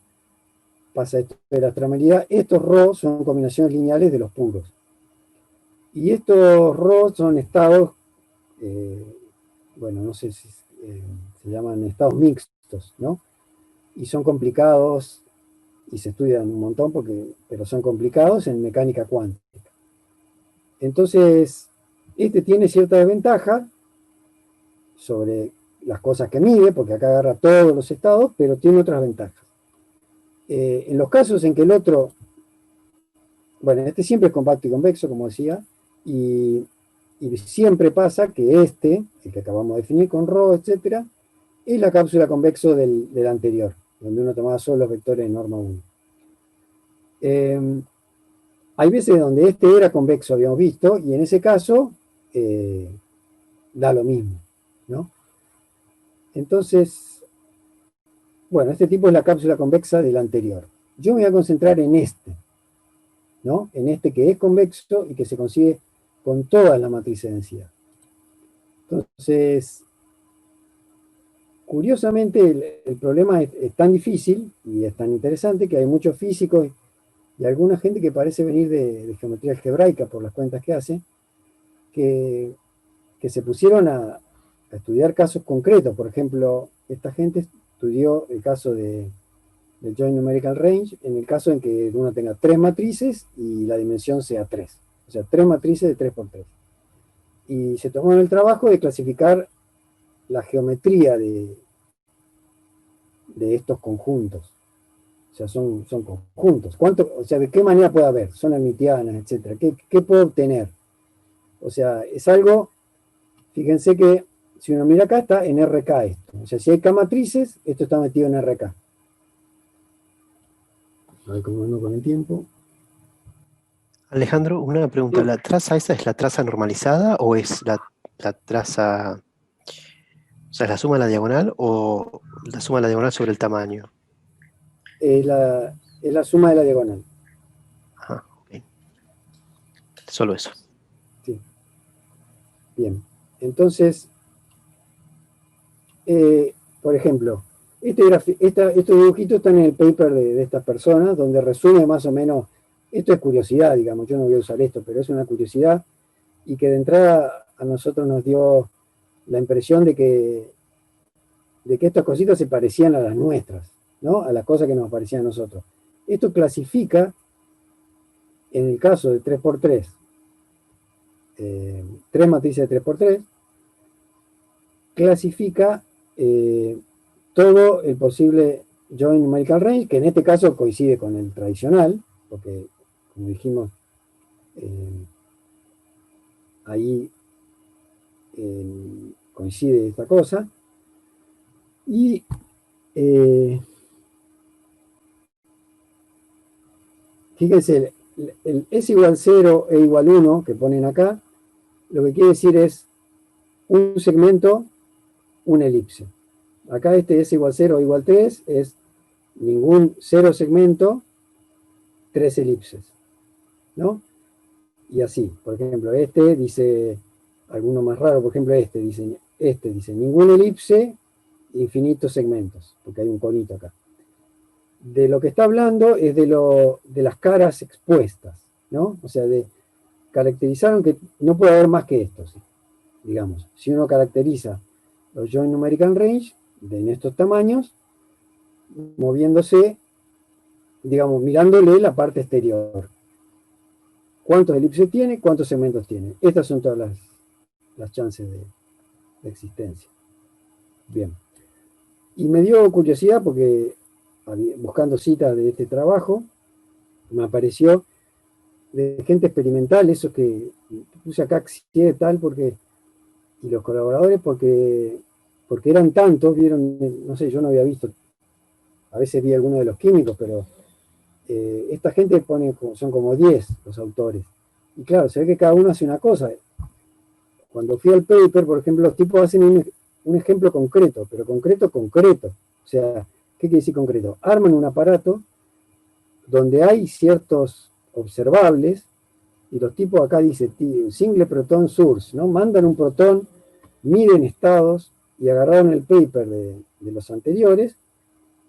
pasa esto de la extremalidad, estos ρ son combinaciones lineales de los puros. Y estos ρ son estados, bueno, no sé si se llaman estados mixtos, ¿no? Y son complicados y se estudian un montón, pero son complicados en mecánica cuántica. Entonces, este tiene cierta desventaja sobre las cosas que mide, porque acá agarra todos los estados, pero tiene otras ventajas. En los casos en que el otro, bueno, este siempre es compacto y convexo, como decía, y siempre pasa que este, el que acabamos de definir con ρ, etcétera, es la cápsula convexo del anterior, donde uno tomaba solo los vectores de norma 1. Hay veces donde este era convexo, habíamos visto, y en ese caso da lo mismo, ¿no? Entonces, bueno, este tipo es la cápsula convexa del anterior. Yo me voy a concentrar en este, ¿no? En este que es convexo y que se consigue con todas las matrices de densidad. Entonces, curiosamente, el problema es tan difícil y es tan interesante que hay muchos físicos y alguna gente que parece venir de geometría algebraica por las cuentas que hace, que se pusieron a estudiar casos concretos. Por ejemplo, esta gente estudió el caso del Joint Numerical Range, en el caso en que uno tenga 3 matrices y la dimensión sea 3. O sea, 3 matrices de 3×3. Y se tomó el trabajo de clasificar la geometría de estos conjuntos. O sea, son conjuntos. O sea, ¿de qué manera puede haber? Son hermitianas, etc. ¿Qué puedo obtener? O sea, es algo, fíjense que si uno mira acá está en RK esto. O sea, si hay K matrices, esto está metido en RK. A ver cómo ando con el tiempo. Alejandro, una pregunta. ¿La traza esa es la traza normalizada o es la traza, o sea, es la suma de la diagonal o la suma de la diagonal sobre el tamaño? Es la suma de la diagonal. Ah, ok. Solo eso. Sí. Bien. Entonces, por ejemplo, estos dibujitos están en el paper de estas personas, donde resume más o menos, esto es curiosidad, digamos, yo no voy a usar esto, pero es una curiosidad, y que de entrada a nosotros nos dio la impresión de que estas cositas se parecían a las nuestras, ¿no? A las cosas que nos parecían a nosotros. Esto clasifica, en el caso de 3×3, 3 matrices de 3×3, clasifica todo el posible Joint Numerical Range, que en este caso coincide con el tradicional, porque, como dijimos, ahí coincide esta cosa. Y fíjense, el S igual 0 e igual 1 que ponen acá, lo que quiere decir es un segmento, una elipse. Acá este S igual 0 o igual 3 es ningún 0 segmento, 3 elipses, ¿no? Y así, por ejemplo, este dice, alguno más raro, por ejemplo, este dice ningún elipse, infinitos segmentos, porque hay un conito acá. De lo que está hablando es de las caras expuestas, ¿no? O sea, caracterizaron que no puede haber más que esto, ¿sí? Digamos, si uno caracteriza los Joint Numerical Range en estos tamaños, moviéndose, digamos, mirándole la parte exterior. ¿Cuántos elipses tiene? ¿Cuántos segmentos tiene? Estas son todas las chances de existencia. Bien. Y me dio curiosidad porque, buscando citas de este trabajo, me apareció de gente experimental, eso que puse acá XIE tal, y los colaboradores, porque eran tantos, vieron, no sé, yo no había visto, a veces vi alguno de los químicos, pero esta gente son como 10 los autores. Y claro, se ve que cada uno hace una cosa. Cuando fui al paper, por ejemplo, los tipos hacen un ejemplo concreto, pero concreto. O sea, ¿qué quiere decir concreto? Arman un aparato donde hay ciertos observables, y los tipos acá dicen single proton source, ¿no? Mandan un protón, miden estados, y agarraron el paper de los anteriores,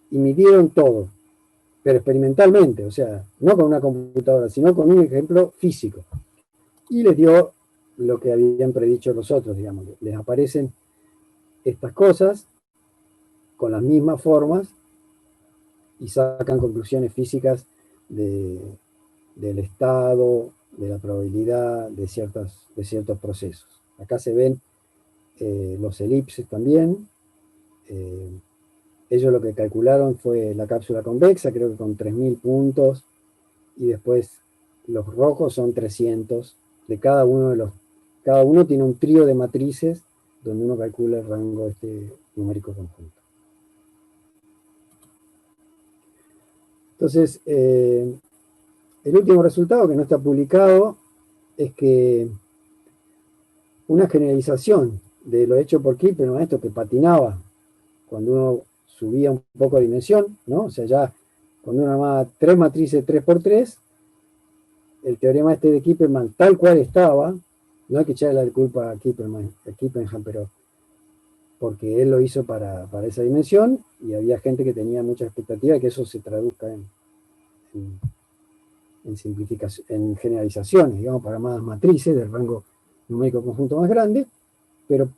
y midieron todo, pero experimentalmente, o sea, no con una computadora, sino con un ejemplo físico. Y les dio lo que habían predicho los otros, digamos, les aparecen estas cosas con las mismas formas y sacan conclusiones físicas del estado, de la probabilidad, de ciertos procesos. Acá se ven los elipses también. Ellos lo que calcularon fue la cápsula convexa, creo que con 3000 puntos, y después los rojos son 300, de cada uno tiene un trío de matrices donde uno calcula el rango numérico conjunto. Entonces, el último resultado que no está publicado es que una generalización de lo hecho por Kipperman, esto que patinaba cuando uno subía un poco de dimensión, ¿no? O sea, ya cuando uno armaba 3 matrices 3×3, el teorema de Kipperman tal cual estaba, no hay que echarle la culpa a Kippenham, pero porque él lo hizo para esa dimensión, y había gente que tenía mucha expectativa de que eso se traduzca en simplificación, en generalizaciones, digamos, para más matrices del rango numérico conjunto más grande, pero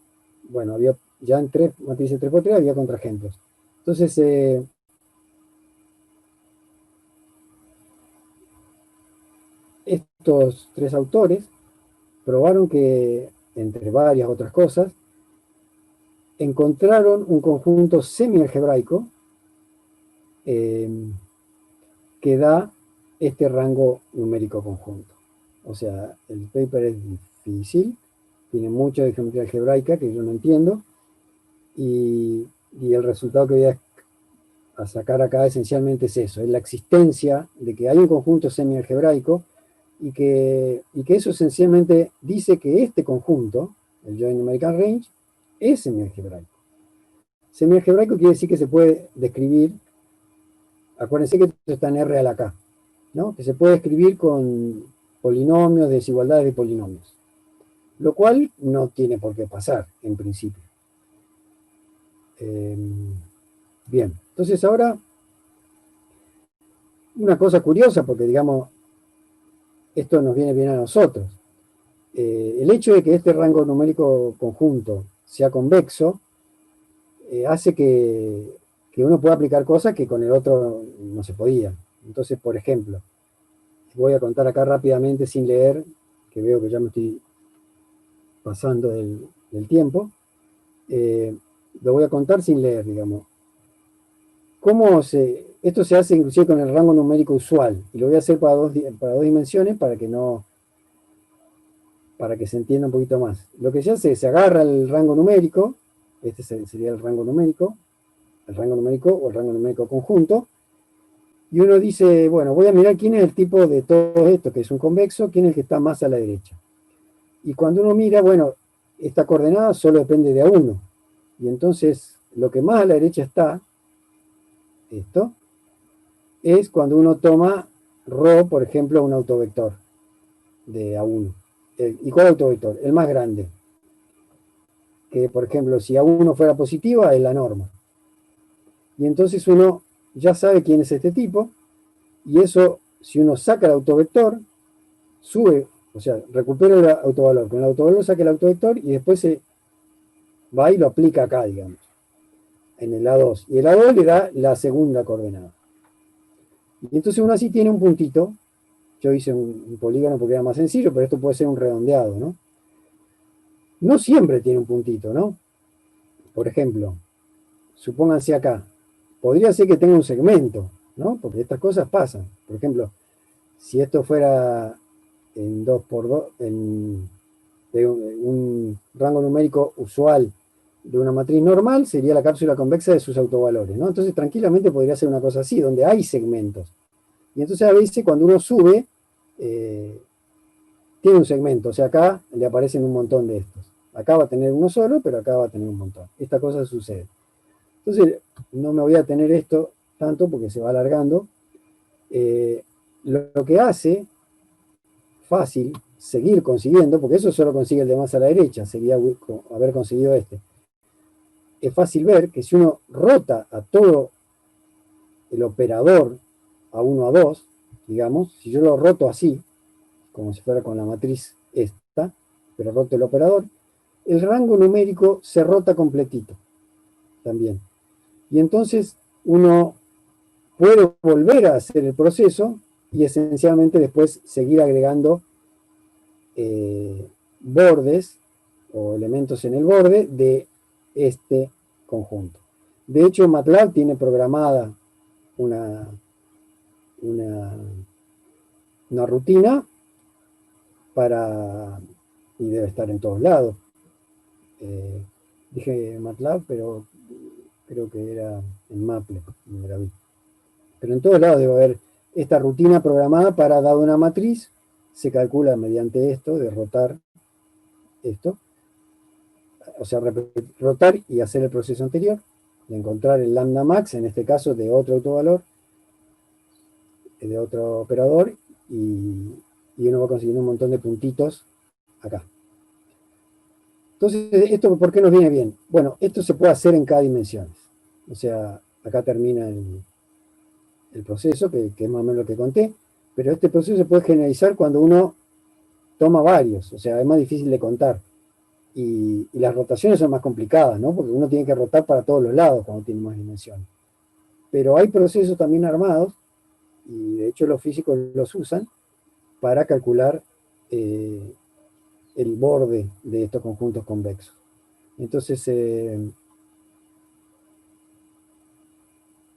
bueno, había ya en 3 matrices 3×3 había contraejemplos. Entonces, estos 3 autores probaron que, entre varias otras cosas, encontraron un conjunto semi-algebraico que da este rango numérico conjunto. O sea, el paper es difícil, tiene mucho de geometría algebraica que yo no entiendo, y el resultado que voy a sacar acá esencialmente es eso, es la existencia de que hay un conjunto semi-algebraico, y que eso esencialmente dice que este conjunto, el Joint Numerical Range, es semi-algebraico. Semi-algebraico quiere decir que se puede describir, acuérdense que esto está en R a la K, ¿no? Que se puede escribir con polinomios, desigualdades de polinomios, lo cual no tiene por qué pasar, en principio. Bien, entonces ahora, una cosa curiosa, porque digamos, esto nos viene bien a nosotros. El hecho de que este rango numérico conjunto sea convexo, hace que uno pueda aplicar cosas que con el otro no se podía. Entonces, por ejemplo, voy a contar acá rápidamente sin leer, que veo que ya me estoy pasando del tiempo. Lo voy a contar sin leer, digamos. Esto se hace inclusive con el rango numérico usual, y lo voy a hacer para dos dimensiones para que se entienda un poquito más. Lo que se hace es, se agarra el rango numérico, este sería el rango numérico o el rango numérico conjunto, y uno dice, bueno, voy a mirar quién es el tipo de todo esto, que es un convexo, quién es el que está más a la derecha. Y cuando uno mira, bueno, esta coordenada solo depende de A1, y entonces lo que más a la derecha está, esto, es cuando uno toma ρ, por ejemplo, un autovector de A1. ¿Y cuál autovector? El más grande. Que, por ejemplo, si A1 fuera positiva, es la norma. Y entonces uno ya sabe quién es este tipo, y eso, si uno saca el autovector, sube, o sea, recupera el autovalor. Con el autovalor saca el autovector y después se va y lo aplica acá, digamos, en el A2. Y el A2 le da la segunda coordenada. Y entonces uno así tiene un puntito. Yo hice un polígono porque era más sencillo, pero esto puede ser un redondeado, ¿no? No siempre tiene un puntito, ¿no? Por ejemplo, supónganse acá, podría ser que tenga un segmento, ¿no? Porque estas cosas pasan. Por ejemplo, si esto fuera en 2×2, de un rango numérico usual de una matriz normal, sería la cápsula convexa de sus autovalores, ¿no? Entonces tranquilamente podría ser una cosa así, donde hay segmentos. Y entonces a veces cuando uno sube, tiene un segmento, o sea, acá le aparecen un montón de estos. Acá va a tener uno solo, pero acá va a tener un montón. Esta cosa sucede. Entonces, no me voy a tener esto tanto porque se va alargando. Lo que hace fácil seguir consiguiendo, porque eso solo consigue el de más a la derecha, sería haber conseguido este. Es fácil ver que si uno rota a todo el operador a 1 a 2, digamos, si yo lo roto así, como si fuera con la matriz esta, pero roto el operador, el rango numérico se rota completito también. Y entonces uno puede volver a hacer el proceso y esencialmente después seguir agregando bordes o elementos en el borde de este conjunto. De hecho, MATLAB tiene programada una rutina para, y debe estar en todos lados. Dije MATLAB, pero creo que era en Maple, donde la vi. Pero en todos lados debe haber esta rutina programada para, dada una matriz, se calcula mediante esto, de rotar esto, o sea, rotar y hacer el proceso anterior, y encontrar el lambda max, en este caso de otro autovalor, de otro operador, y uno va consiguiendo un montón de puntitos acá. Entonces, ¿esto por qué nos viene bien? Bueno, esto se puede hacer en cada dimensión. O sea, acá termina el proceso, que es más o menos lo que conté, pero este proceso se puede generalizar cuando uno toma varios, o sea, es más difícil de contar. Y las rotaciones son más complicadas, ¿no? Porque uno tiene que rotar para todos los lados cuando tiene más dimensiones. Pero hay procesos también armados, y de hecho los físicos los usan, para calcular el borde de estos conjuntos convexos. Entonces,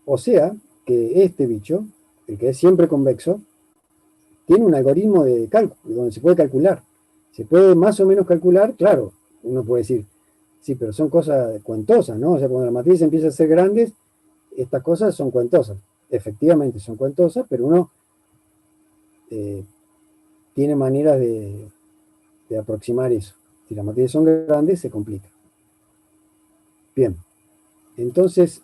o sea, que este bicho, el que es siempre convexo, tiene un algoritmo de cálculo, donde se puede calcular. Se puede más o menos calcular, claro, uno puede decir, sí, pero son cosas cuentosas, ¿no? O sea, cuando la matriz empieza a ser grandes, estas cosas son cuentosas. Efectivamente son cuentosas, pero uno tiene maneras de aproximar eso. Si las matrices son grandes, se complica. Bien, entonces,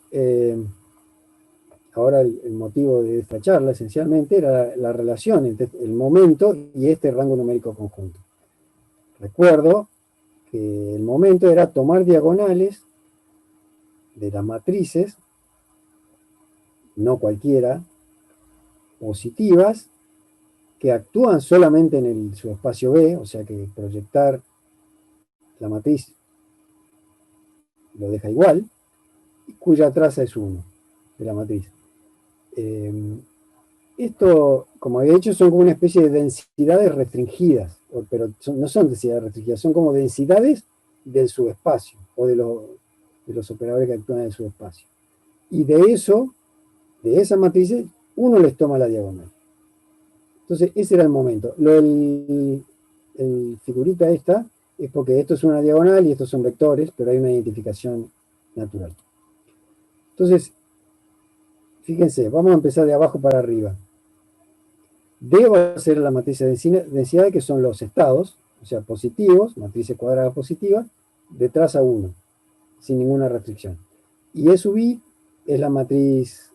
ahora el motivo de esta charla esencialmente era la relación entre el momento y este rango numérico conjunto. Recuerdo que el momento era tomar diagonales de las matrices, no cualquiera, positivas, que actúan solamente en el subespacio B, o sea que proyectar la matriz lo deja igual, y cuya traza es 1 de la matriz. Esto, como había dicho, son como una especie de densidades restringidas, pero no son densidades restringidas, son como densidades del subespacio, o de los operadores que actúan en el subespacio. Y de eso, de esas matrices, uno les toma la diagonal. Entonces, ese era el momento. El figurita esta es porque esto es una diagonal y estos son vectores, pero hay una identificación natural. Entonces, fíjense, vamos a empezar de abajo para arriba. D va a ser la matriz de densidad, que son los estados, o sea, positivos, matrices cuadradas positivas, de traza 1, sin ninguna restricción. Y E sub I es la matriz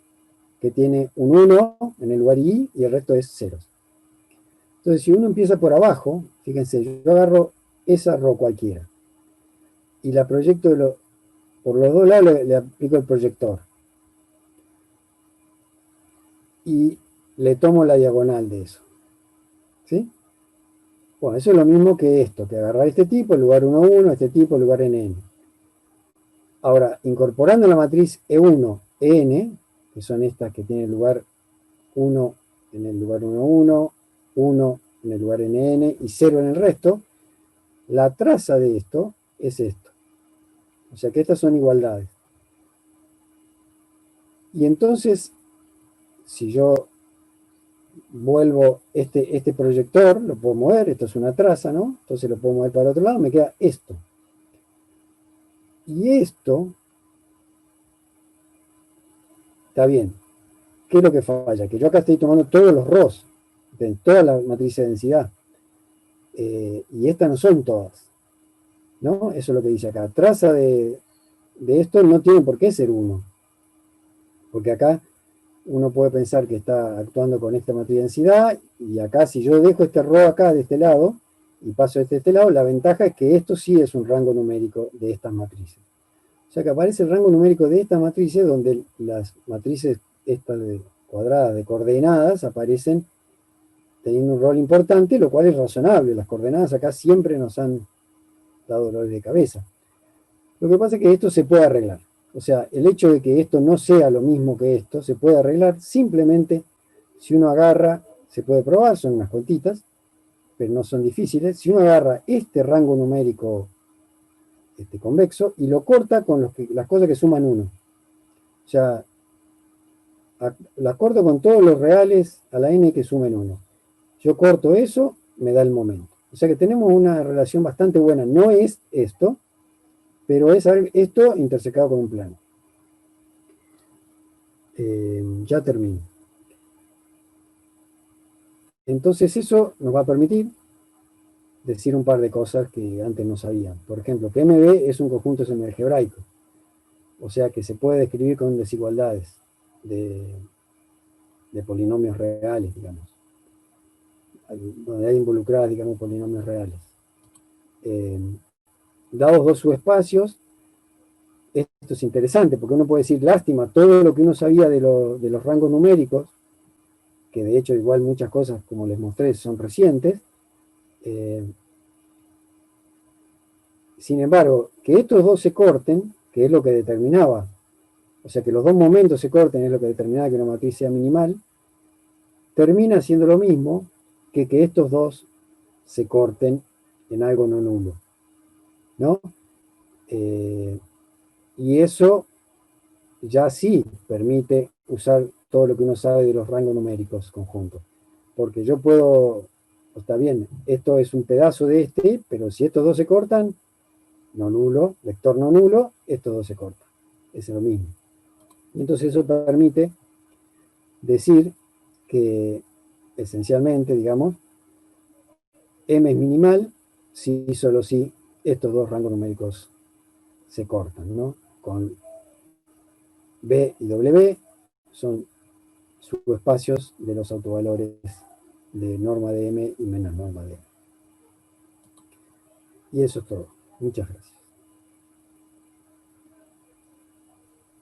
que tiene un 1 en el lugar I y el resto es ceros. Entonces, si uno empieza por abajo, fíjense, yo agarro esa ro cualquiera y la proyecto por los dos lados, le aplico el proyector. Y le tomo la diagonal de eso. ¿Sí? Bueno, eso es lo mismo que esto, que agarrar este tipo, el lugar 1, 1, este tipo, el lugar n. Ahora, incorporando la matriz E1, En, que son estas que tienen el lugar 1 en el lugar 1, 1, 1 en el lugar nn y 0 en el resto, la traza de esto es esto. O sea que estas son igualdades. Y entonces, si yo vuelvo este proyector, lo puedo mover, esto es una traza, ¿no? Entonces lo puedo mover para el otro lado, me queda esto. Y esto, está bien, ¿qué es lo que falla? Que yo acá estoy tomando todos los ROS, de todas las matrices de densidad, y estas no son todas, ¿no? Eso es lo que dice acá. Traza de esto no tiene por qué ser 1, porque acá uno puede pensar que está actuando con esta matriz de densidad, y acá si yo dejo este ρ acá de este lado, y paso de este lado, la ventaja es que esto sí es un rango numérico de estas matrices. O sea que aparece el rango numérico de estas matrices, donde las matrices estas cuadradas de coordenadas aparecen teniendo un rol importante, lo cual es razonable. Las coordenadas acá siempre nos han dado dolores de cabeza. Lo que pasa es que esto se puede arreglar. O sea, el hecho de que esto no sea lo mismo que esto, se puede arreglar simplemente si uno agarra, se puede probar, son unas cuentitas, pero no son difíciles. Si uno agarra este rango numérico convexo y lo corta con las cosas que suman 1. O sea, la corto con todos los reales a la n que sumen 1. Yo corto eso, me da el momento. O sea que tenemos una relación bastante buena. No es esto, pero es esto intersecado con un plano. Ya termino. Entonces eso nos va a permitir decir un par de cosas que antes no sabían. Por ejemplo, que MB es un conjunto semialgebraico. O sea que se puede describir con desigualdades de polinomios reales, digamos. Donde hay involucradas, digamos, polinomios reales. Dados dos subespacios, esto es interesante, porque uno puede decir, lástima, todo lo que uno sabía de los rangos numéricos, que de hecho igual muchas cosas, como les mostré, son recientes. Sin embargo, que estos dos se corten, que es lo que determinaba, o sea, que los dos momentos se corten es lo que determinaba que una matriz sea minimal, termina siendo lo mismo que estos dos se corten en algo no nulo, ¿no? Y eso ya sí permite usar todo lo que uno sabe de los rangos numéricos conjuntos. Porque yo puedo, está bien, esto es un pedazo de este, pero si estos dos se cortan, no nulo, vector no nulo, estos dos se cortan. Es lo mismo. Y entonces eso permite decir que esencialmente, digamos, M es minimal si y solo si estos dos rangos numéricos se cortan, ¿no? Con B y W son subespacios de los autovalores de norma de M y menos norma de M. Y eso es todo. Muchas gracias.